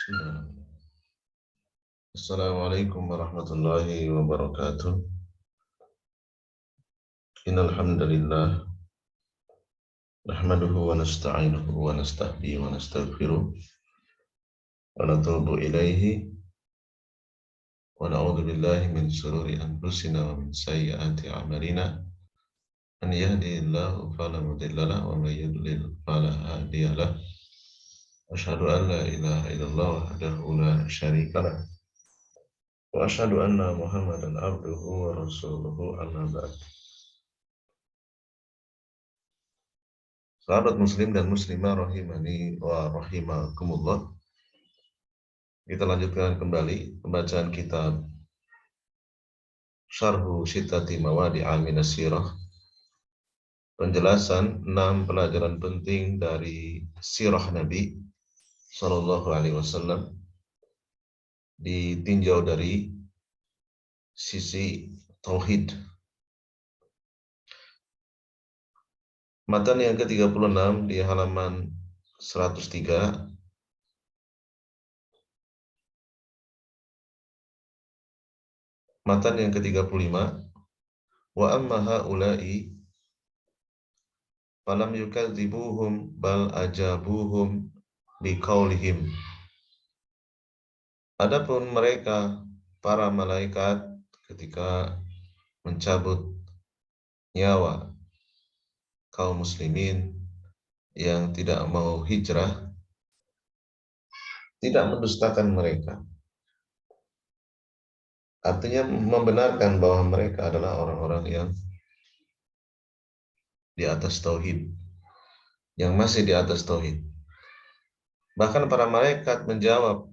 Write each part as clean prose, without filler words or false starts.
Nah, Assalamualaikum warahmatullahi wabarakatuh. Innal hamdalillah nahmaduhu wa nasta'inuhu wa nastahdihi wa nastaghfiruh wa natubu ilaihi wa na'udzu billahi min shururi anfusina wa min sayyiati a'malina. Man yahdihillahu fala mudilla lahu wa man yudlil fala hadiya lahu. Asyhadu an la ilaha illallah wahdahu la syarika lahu wa asyhadu anna Muhammadan abduhu wa rasuluhu amma ba'd. Sahabat muslim dan muslimah rahimani wa rahimakumullah. Kita lanjutkan kembali pembacaan kitab Syarhu Sittati Mawadi'a Minas Sirah. Penjelasan 6 pelajaran penting dari sirah Nabi Sallallahu Alaihi Wasallam ditinjau dari sisi tauhid. Matan yang ke-36 di halaman 103. Matan yang ke-35. Wa amma haula'i falam yukadzibuhum bal ajabuhum biqaulihim. Adapun mereka para malaikat ketika mencabut nyawa kaum muslimin yang tidak mau hijrah, tidak mendustakan mereka. Artinya membenarkan bahwa mereka adalah orang-orang yang di atas tauhid, yang masih di atas tauhid. Bahkan para malaikat menjawab,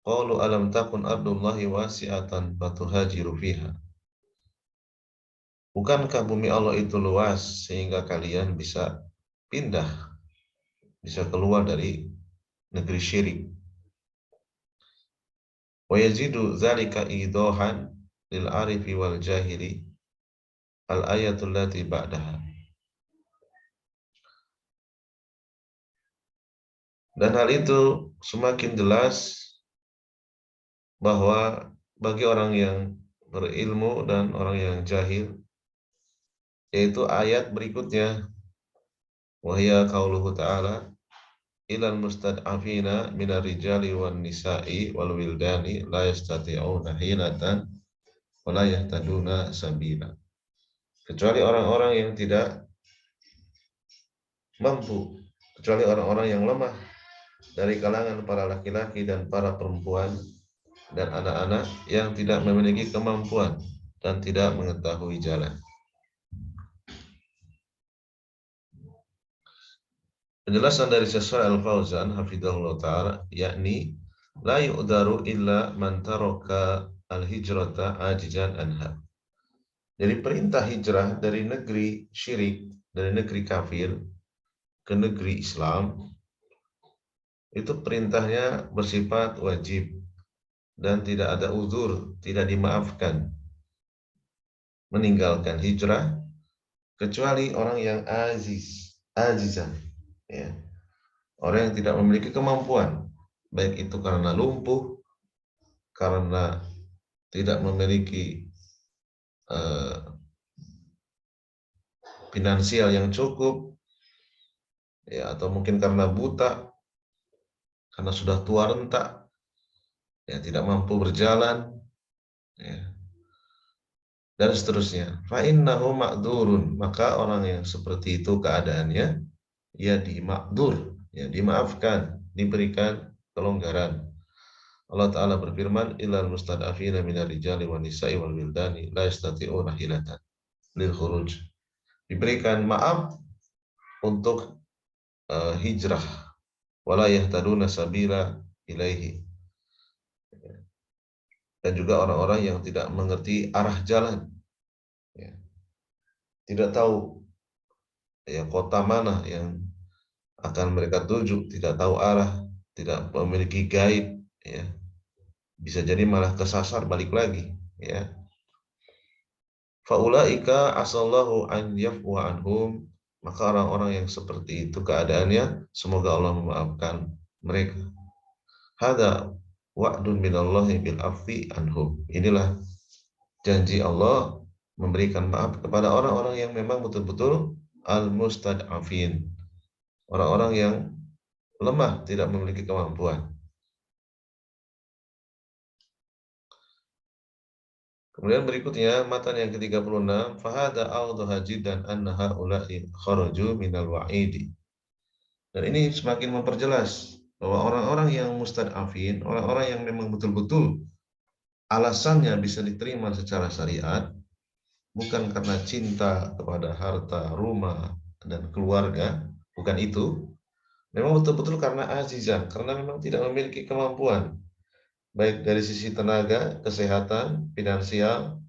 qalu alam takun ardullahi wasi'atan fatuhajiru fiha. Bukankah bumi Allah itu luas sehingga kalian bisa pindah, bisa keluar dari negeri syirik. Wa yazidu dzalika idohan lil arifi wal jahili al ayatul lati ba'daha. Dan hal itu semakin jelas bahwa bagi orang yang berilmu dan orang yang jahil, yaitu ayat berikutnya, wahya qauluhu ta'ala ilal mustad'afina minar rijali wan nisa'i wal wildani la yastati'una hilatan wa la yahtaduna sabila. Kecuali orang-orang yang tidak mampu, kecuali orang-orang yang lemah dari kalangan para laki-laki dan para perempuan dan anak-anak yang tidak memiliki kemampuan dan tidak mengetahui jalan. Penjelasan dari Syekh Al-Fauzan hafizahullah taala, yakni la yu'daru illa man taraka al-hijrata ajizan anha. Jadi perintah hijrah dari negeri syirik, dari negeri kafir ke negeri Islam, itu perintahnya bersifat wajib dan tidak ada uzur, tidak dimaafkan meninggalkan hijrah kecuali orang yang azizan, ya. Orang yang tidak memiliki kemampuan, baik itu karena lumpuh, karena tidak memiliki finansial yang cukup, ya, atau mungkin karena buta, karena sudah tua renta, ya, tidak mampu berjalan, ya, dan seterusnya. Fa innahu ma'dzurun, maka orang yang seperti itu keadaannya ya dimakdur, ya dimaafkan, diberikan kelonggaran. Allah Ta'ala berfirman, ilal mustad'afina minar rijali wan nisa'i wal wildani la yastati'una hilatan lil khuruj. Diberikan maaf untuk hijrah, wala yahtaduna sabila ilaihi. Dan juga orang-orang yang tidak mengerti arah jalan, ya, tidak tahu, ya, kota mana yang akan mereka tuju, tidak tahu arah, tidak memiliki guide, ya, bisa jadi malah kesasar balik lagi, ya. Faulaika asallahu an yafwa anhum, maka orang-orang yang seperti itu keadaannya semoga Allah memaafkan mereka. Hada wa'dun minallahi bil afi anhum. Inilah janji Allah memberikan maaf kepada orang-orang yang memang betul-betul al-mustad'afin, orang-orang yang lemah, tidak memiliki kemampuan. Kemudian berikutnya matan yang ke-36, fahada awdaha jiddan anna haula'i kharaju minal wa'idi. Dan ini semakin memperjelas bahwa orang-orang yang mustad'afin, orang-orang yang memang betul-betul alasannya bisa diterima secara syariat, bukan karena cinta kepada harta, rumah, dan keluarga, bukan itu. Memang betul-betul karena ajizan, karena memang tidak memiliki kemampuan, baik dari sisi tenaga, kesehatan, finansial,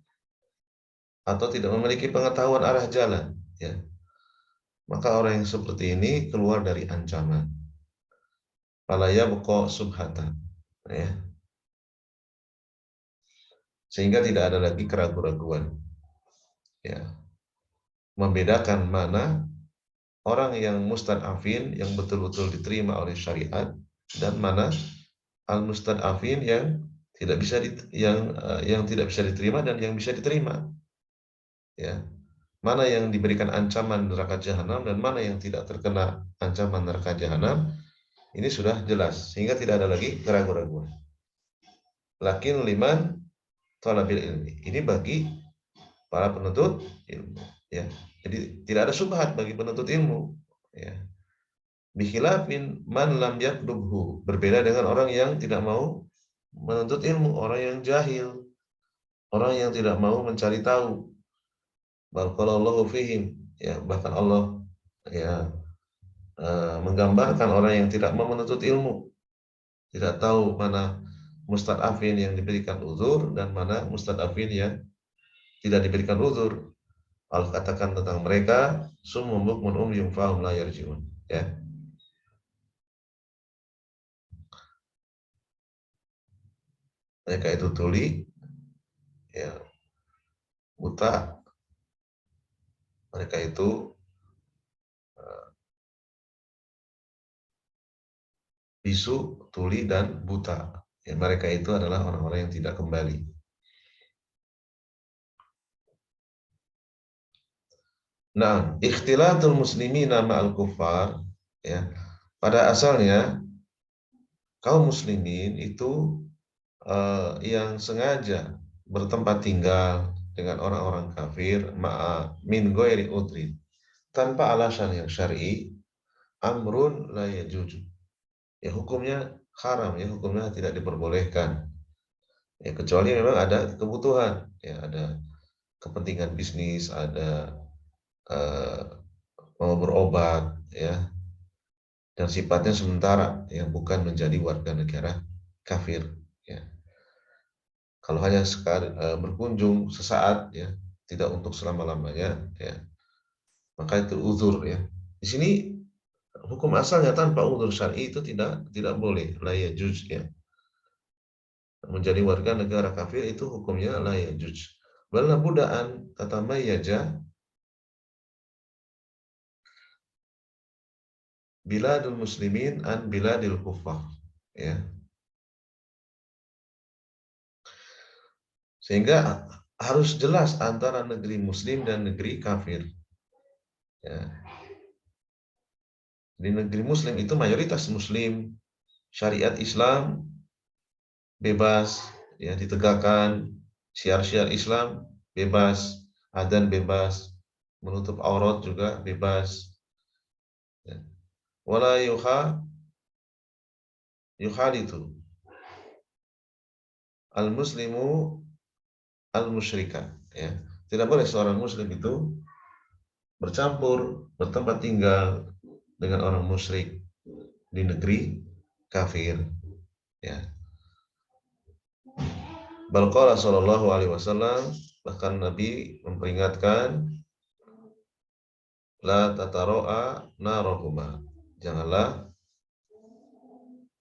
atau tidak memiliki pengetahuan arah jalan, ya. Maka orang yang seperti ini keluar dari ancaman. Falaya buko subhatan, ya. Sehingga tidak ada lagi keraguan-raguan, ya. Membedakan mana orang yang mustad'afin yang betul-betul diterima oleh syariat dan mana al-mustad'afin yang tidak bisa yang tidak bisa diterima dan yang bisa diterima, ya. Mana yang diberikan ancaman neraka jahanam dan mana yang tidak terkena ancaman neraka jahanam, ini sudah jelas sehingga tidak ada lagi keraguan-raguan. Lakin liman talabil ilmi, ini bagi para penuntut ilmu, ya. Jadi tidak ada subhat bagi penuntut ilmu, ya. Bikhilafin man lam yatlubhu, berbeda dengan orang yang tidak mau menuntut ilmu, orang yang jahil, orang yang tidak mau mencari tahu. Bal qalallahu fihim, ya, bahkan Allah, ya, menggambarkan orang yang tidak mau menuntut ilmu, tidak tahu mana mustad'afin yang diberikan uzur dan mana mustad'afin yang tidak diberikan uzur. Allah katakan tentang mereka, summun bukmun umyun fahum la yarji'un, ya. Mereka itu tuli, ya, buta, mereka itu bisu, tuli, dan buta. Ya, mereka itu adalah orang-orang yang tidak kembali. Nah, ikhtilatul muslimina ma'al kuffar, ya. Pada asalnya kaum muslimin itu yang sengaja bertempat tinggal dengan orang-orang kafir min ghairi udrin, tanpa alasan yang syar'i, amrun la yajuju. Ya, hukumnya haram, ya, hukumnya tidak diperbolehkan. Ya, kecuali memang ada kebutuhan, ya, ada kepentingan bisnis, ada eh, mau berobat, ya, dan sifatnya sementara, yang bukan menjadi warga negara kafir, ya. Kalau hanya sekali berkunjung sesaat, ya, tidak untuk selama-lamanya, ya, maka itu uzur, ya. Di sini hukum asalnya tanpa uzur syar'i itu tidak boleh, la yajuz, ya. Menjadi warga negara kafir itu hukumnya la yajuz. Bala budaan tatamayyaja biladul muslimin an biladil kuffar, ya. Sehingga harus jelas antara negeri muslim dan negeri kafir, ya. Di negeri muslim itu mayoritas muslim, syariat Islam bebas, ya, ditegakkan, syiar-syiar Islam bebas, adzan bebas, menutup aurat juga bebas, ya. Wala yukhalitu al-muslimu al-musyrika, ya. Tidak boleh seorang muslim itu bercampur, bertempat tinggal dengan orang musyrik di negeri kafir, ya. Balqala sallallahu alaihi wasallam, bahkan Nabi memperingatkan, la tataro'a narahuma, janganlah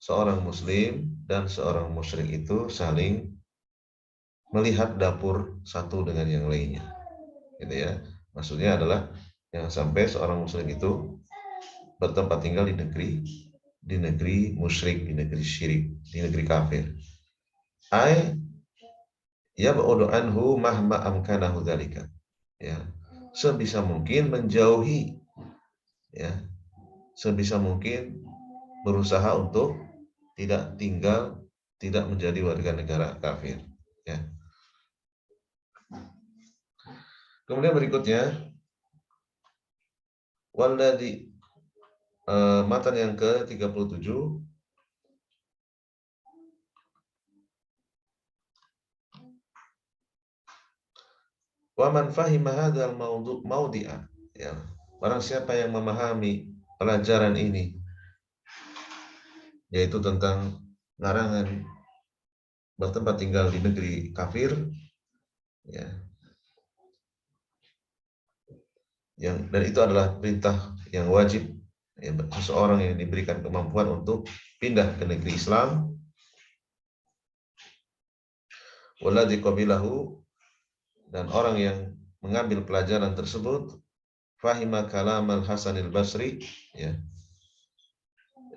seorang muslim dan seorang musyrik itu saling melihat dapur satu dengan yang lainnya, gitu, ya. Maksudnya adalah jangan sampai seorang muslim itu bertempat tinggal di negeri di negeri musyrik, di negeri syirik, di negeri kafir. Ai yab'udu anhu mahma amkanahu dzalika. Ya. Sebisa mungkin menjauhi, ya. Sebisa mungkin berusaha untuk tidak tinggal, tidak menjadi warga negara kafir, ya. Kemudian berikutnya walladzi matan yang ke-37, wa man fahima hadzal maudi'a, ya. Barang siapa yang memahami pelajaran ini, yaitu tentang larangan bertempat tinggal di negeri kafir, ya. Dan itu adalah perintah yang wajib, ya, seseorang yang diberikan kemampuan untuk pindah ke negeri Islam. Walladzi qabilahu, dan orang yang mengambil pelajaran tersebut, fahima kalam al-Hasan al-Basri, ya.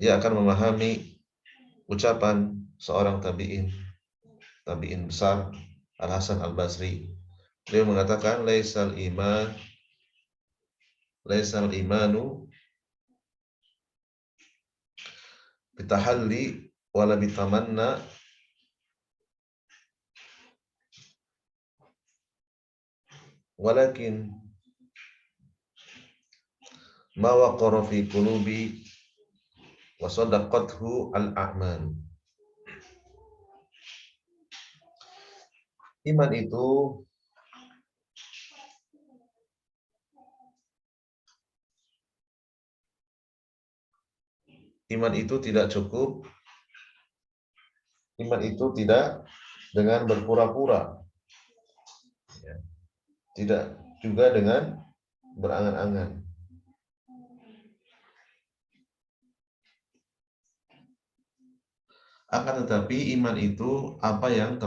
Dia akan memahami ucapan seorang tabi'in besar, Al-Hasan al-Basri. Dia mengatakan laisal imanu bitahalli wala bitamanna walakin ma waqara fi qulubi wa sadaqathu al-a'mal. Iman itu tidak cukup. Iman itu tidak dengan berpura-pura, ya. Tidak juga dengan berangan-angan. Akan tetapi iman itu apa yang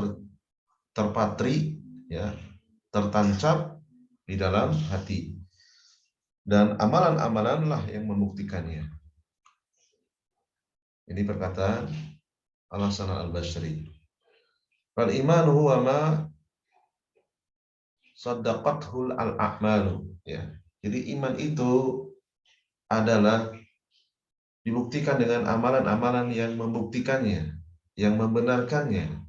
terpatri, ya, tertancap di dalam hati, dan amalan-amalanlah yang membuktikannya. Ini perkataan Al-Hasan al-Basri. Fal iman huwa ma saddaqathul al-a'malu, ya. Jadi iman itu adalah dibuktikan dengan amalan-amalan yang membuktikannya, yang membenarkannya.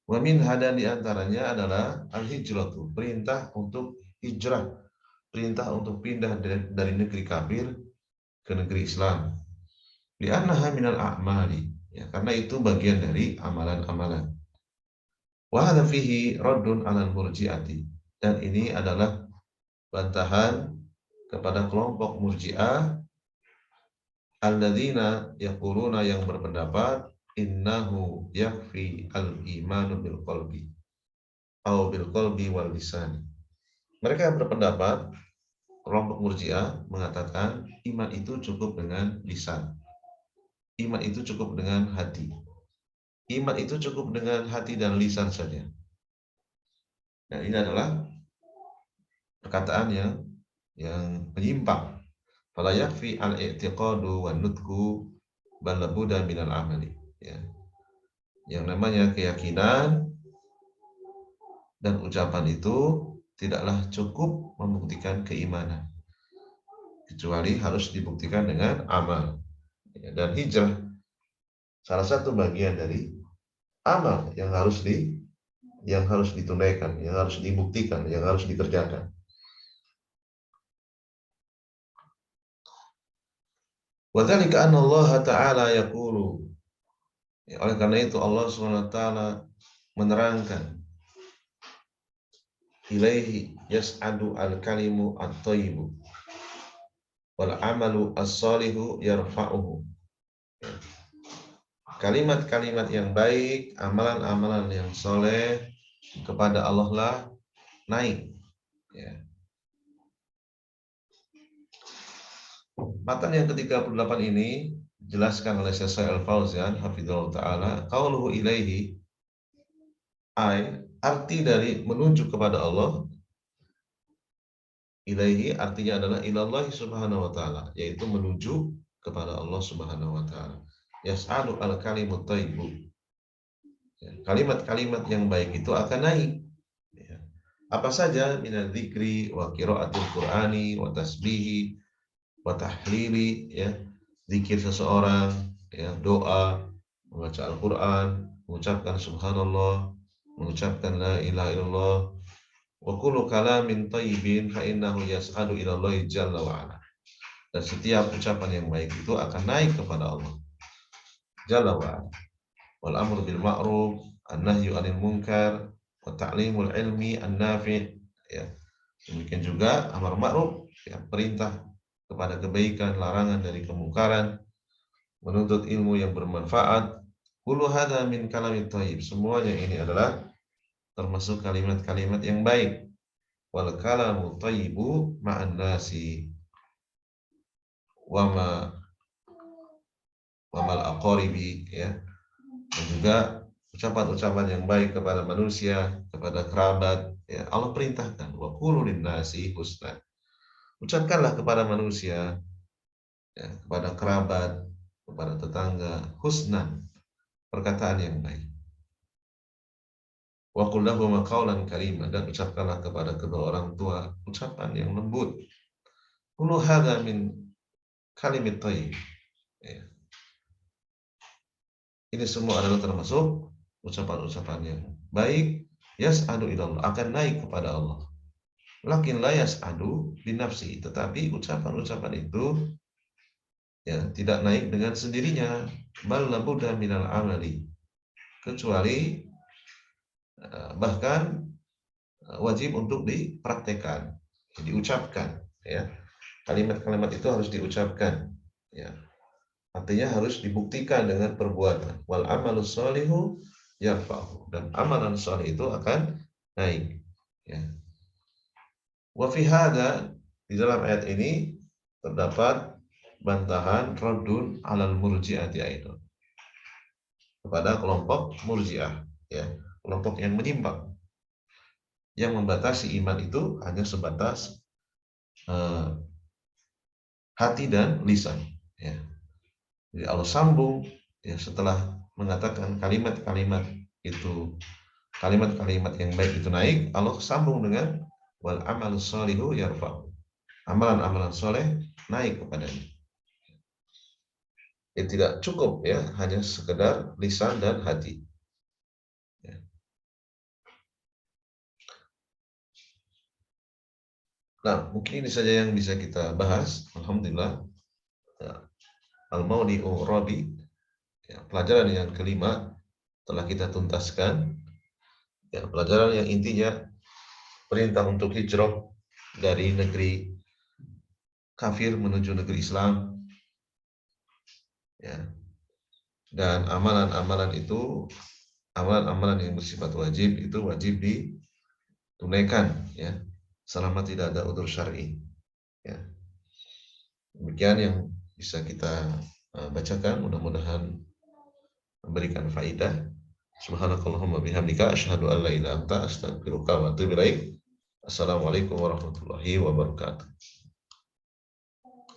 Wa min hada, di antaranya adalah al-hijratu, perintah untuk hijrah, perintah untuk pindah dari negeri kafir ke negeri Islam. Li'annaha minal a'mali, ya, karena itu bagian dari amalan-amalan. Wa hadza fihi raddun 'alal murji'ati, dan ini adalah bantahan kepada kelompok Murji'ah alladzina yaquluna, yang berpendapat innahu yakfi al-imanu bil qalbi atau bil qalbi wal lisan. Mereka berpendapat, kelompok Murji'ah mengatakan iman itu cukup dengan lisan. Iman itu cukup dengan hati. Iman itu cukup dengan hati dan lisan saja. Nah, ini adalah perkataan yang menyimpang. Fala yakfi al-i'tiqadu wan nutqu bal labudda minal amali, ya. Yang namanya keyakinan dan ucapan itu tidaklah cukup membuktikan keimanan, kecuali harus dibuktikan dengan amal, ya. Dan hijrah salah satu bagian dari amal yang harus ditunaikan, yang harus dibuktikan, yang harus dikerjakan. Wa dzalika anna Allah Ta'ala yaqulu, ya, oleh karena itu Allah SWT menerangkan, ilaihi yas'adu al-kalimu at-thayyibu wal amalu as-salihu yarfa'uhu. Kalimat-kalimat yang baik, amalan-amalan yang soleh kepada Allah lah naik, ya. Matan yang ke-38 ini dijelaskan oleh Syekh Al-Fauzan hafizallahu taala, qauluhu ilaihi, arti dari menuju kepada Allah. Ilaihi artinya adalah ilallah subhanahu wa ta'ala, yaitu menuju kepada Allah Subhanahu wa taala. Yas'adu al-kalimut thayyibu. Kalimat-kalimat yang baik itu akan naik. Ya. Apa saja minal dzikri wa qiraatil qur'ani wa tasbihi wa tahlili, ya. Zikir seseorang, ya, doa, membaca Al-Qur'an, mengucapkan subhanallah, mengucapkan la ilaha illallah, wa kullu kalamin thayyibin fa innahu yas'adu ila Allah jalla wa ala. Dan setiap ucapan yang baik itu akan naik kepada Allah jalla wa ala. Wal amru bil ma'ruf, an-nahyu 'anil munkar, wa ta'limul ilmi an-nafi', ya. Demikian juga amar ma'ruf, ya, perintah kepada kebaikan, larangan dari kemungkaran, menuntut ilmu yang bermanfaat. Kullu hadza min kalamit thayyib. Semuanya ini adalah termasuk kalimat-kalimat yang baik. Wal kalamu thayyibu ma'an nasi wa mal aqaribi, ya. Dan juga ucapan-ucapan yang baik kepada manusia, kepada kerabat, ya. Allah perintahkan wa qulu lin-nasi husna. Ucapkanlah kepada manusia, ya, kepada kerabat, kepada tetangga, husnan, perkataan yang baik. Wa qul lahum qawlan karima, dan ucapkanlah kepada kedua orang tua ucapan yang lembut. Kullu hadza min kalimit thayyib. Ya. Ini semua adalah termasuk ucapan-ucapan yang baik. Yas'adu ila Allah, akan naik kepada Allah. Lakin la yas'adu bi nafsi, tetapi ucapan-ucapan itu, ya, tidak naik dengan sendirinya. Bal labudda minal amali, kecuali bahkan wajib untuk dipraktekkan, diucapkan, ya. Kalimat-kalimat itu harus diucapkan, ya. Artinya harus dibuktikan dengan perbuatan. Wal amalus sholihu yarfa'u, dan amalan saleh itu akan naik, ya. Wa fi hadza, di dalam ayat ini terdapat bantahan raddun alal murji'ati aidan, kepada kelompok murji'ah, ya, kelompok yang menyimpang, yang membatasi iman itu hanya sebatas hati dan lisan, ya. Jadi Allah sambung, ya, setelah mengatakan kalimat-kalimat itu, kalimat-kalimat yang baik itu naik, Allah sambung dengan wal amalus sholihu yarfa'u, amalan-amalan soleh naik kepadanya. Ya, tidak cukup, ya, hanya sekedar lisan dan hati, ya. Nah, mungkin ini saja yang bisa kita bahas. Alhamdulillah, ya. Al-Maudi'u Rabi, ya, pelajaran yang kelima telah kita tuntaskan, ya, pelajaran yang intinya perintah untuk hijrah dari negeri kafir menuju negeri Islam, ya. Dan amalan-amalan itu, amalan-amalan yang bersifat wajib itu wajib ditunaikan, ya, selama tidak ada udzur syar'i, ya. Demikian yang bisa kita bacakan, mudah-mudahan memberikan faidah. Subhanakallahumma bihamdika asyhadu an la ilaha illa anta astaghfiruka wa atubu ilaik. Assalamualaikum warahmatullahi wabarakatuh.